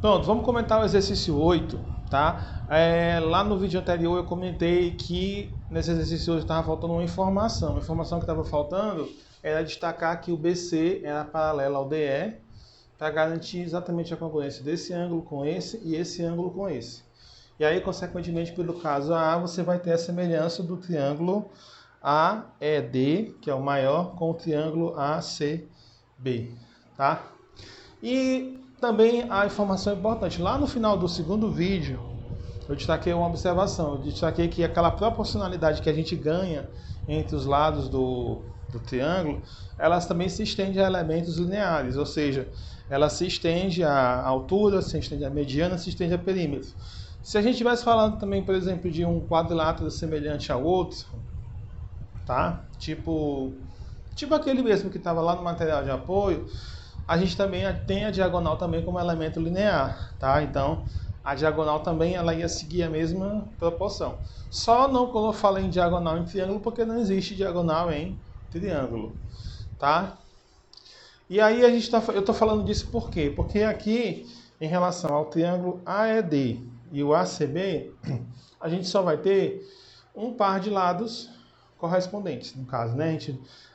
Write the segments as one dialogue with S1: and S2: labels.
S1: Pronto, vamos comentar o exercício 8, tá? Lá no vídeo anterior eu comentei que nesse exercício 8 estava faltando uma informação. A informação que estava faltando era destacar que o BC era paralelo ao DE para garantir exatamente a congruência desse ângulo com esse e esse ângulo com esse. E aí, consequentemente, pelo caso A, você vai ter a semelhança do triângulo AED, que é o maior, com o triângulo ACB, tá? E também a informação importante, lá no final do segundo vídeo, eu destaquei uma observação, eu destaquei que aquela proporcionalidade que a gente ganha entre os lados do triângulo, elas também se estende a elementos lineares, ou seja, ela se estende à altura, se estende à mediana, se estende a perímetro. Se a gente estivesse falando também, por exemplo, de um quadrilátero semelhante ao outro, tá? Tipo aquele mesmo que estava lá no material de apoio, a gente também tem a diagonal também como elemento linear, tá? Então, a diagonal também ela ia seguir a mesma proporção. Só não falei em diagonal em triângulo porque não existe diagonal em triângulo, tá? E aí eu estou falando disso por quê? Porque aqui, em relação ao triângulo AED e o ACB, a gente só vai ter um par de lados correspondentes, no caso, né?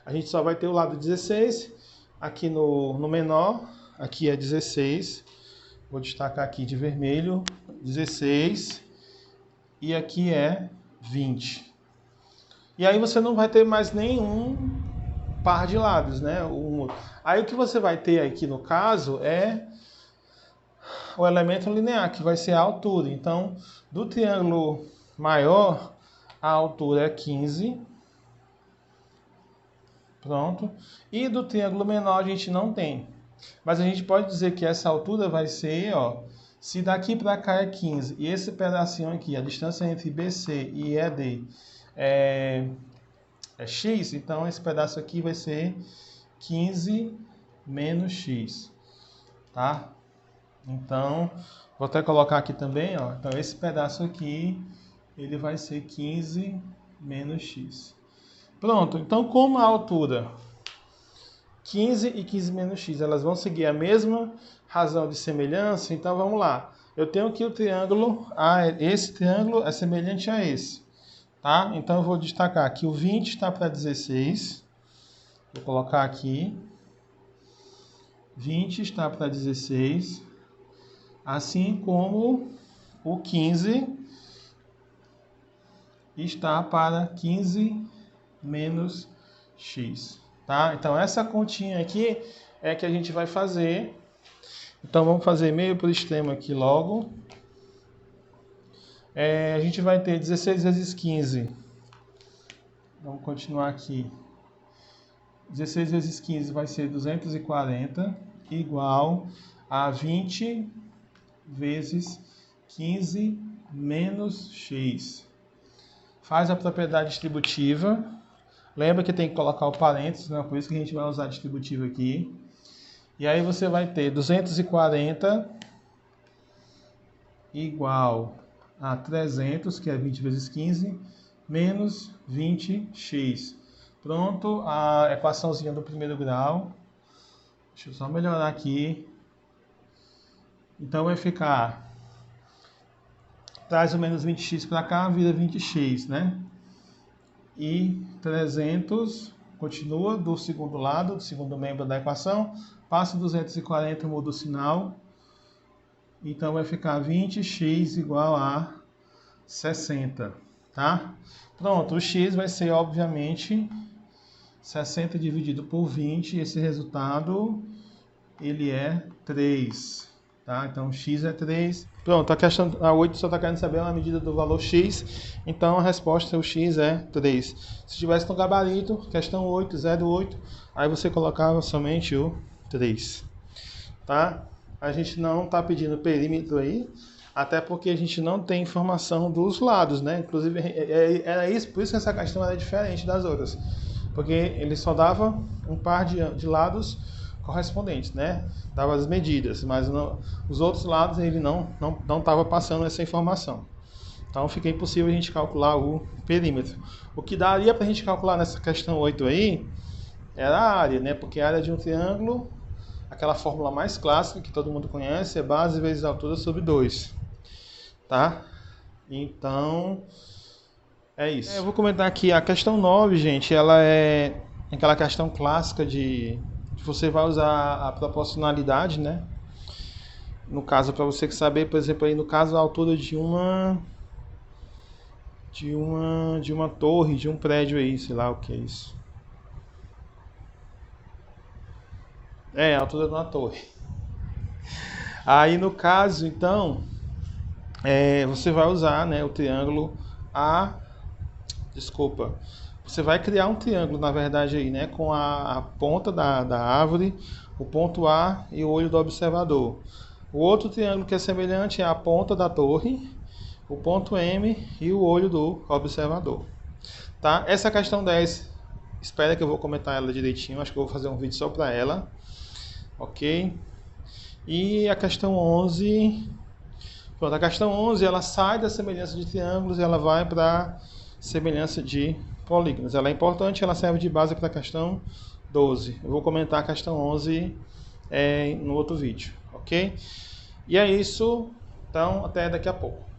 S1: A gente só vai ter o lado 16, aqui no menor, aqui é 16, vou destacar aqui de vermelho, 16, e aqui é 20. E aí você não vai ter mais nenhum par de lados, né? Aí o que você vai ter aqui no caso é o elemento linear, que vai ser a altura. Então, do triângulo maior, a altura é 15. Pronto. E do triângulo menor a gente não tem. Mas a gente pode dizer que essa altura vai ser, ó, se daqui para cá é 15 e esse pedacinho aqui, a distância entre BC e ED é x, então esse pedaço aqui vai ser 15 menos x, tá? Então, vou até colocar aqui também, ó, então esse pedaço aqui, ele vai ser 15 menos x. Pronto, então como a altura 15 e 15 menos x, elas vão seguir a mesma razão de semelhança, então vamos lá. Eu tenho aqui o triângulo, esse triângulo é semelhante a esse, tá? Então eu vou destacar que o 20 está para 16, vou colocar aqui, 20 está para 16, assim como o 15 está para 15 menos x, tá? Então essa continha aqui é que a gente vai fazer. Então vamos fazer meio por extremo aqui logo. A gente vai ter 16 vezes 15. Vamos continuar aqui. 16 vezes 15 vai ser 240, igual a 20 vezes 15 menos x. Faz a propriedade distributiva. Lembra que tem que colocar o parênteses, né? Por isso que a gente vai usar distributivo aqui. E aí você vai ter 240 igual a 300, que é 20 vezes 15, menos 20x. Pronto, a equaçãozinha do primeiro grau. Deixa eu só melhorar aqui. Então vai ficar... Traz o menos 20x para cá, vira 20x, né? E 300 continua do segundo lado, do segundo membro da equação, passa 240, muda o sinal, então vai ficar 20x igual a 60, tá? Pronto, o x vai ser, obviamente, 60 dividido por 20, esse resultado, ele é 3, tá? Então, x é 3. Pronto, a 8 só está querendo saber a medida do valor x, então a resposta, o x é 3. Se tivesse no gabarito, questão 8, 08, aí você colocava somente o 3, tá? A gente não está pedindo perímetro aí, até porque a gente não tem informação dos lados, né? Inclusive, era isso, por isso que essa questão era diferente das outras, porque ele só dava um par de lados correspondentes, né? Dava as medidas, mas os outros lados ele não estava passando essa informação. Então fica impossível a gente calcular o perímetro. O que daria para a gente calcular nessa questão 8 aí era a área, né? Porque a área de um triângulo aquela fórmula mais clássica que todo mundo conhece, é base vezes altura sobre 2, tá? Então, é isso. Eu vou comentar aqui a questão 9, gente, ela é aquela questão clássica de você vai usar a proporcionalidade, né? No caso, para você saber, por exemplo, aí no caso a altura de uma torre, de um prédio aí, sei lá o que é isso. É, a altura de uma torre. Aí no caso, então, você vai usar, né, o triângulo A. Desculpa. Você vai criar um triângulo, na verdade, aí, né, com a ponta da árvore, o ponto A e o olho do observador. O outro triângulo que é semelhante é a ponta da torre, o ponto M e o olho do observador. Tá? Essa questão 10, espera que eu vou comentar ela direitinho, acho que eu vou fazer um vídeo só para ela. Ok? E a questão 11... Pronto, a questão 11, ela sai da semelhança de triângulos e ela vai para semelhança de polígonos. Ela é importante, ela serve de base para a questão 12. Eu vou comentar a questão 11 no outro vídeo, ok? E é isso, então até daqui a pouco.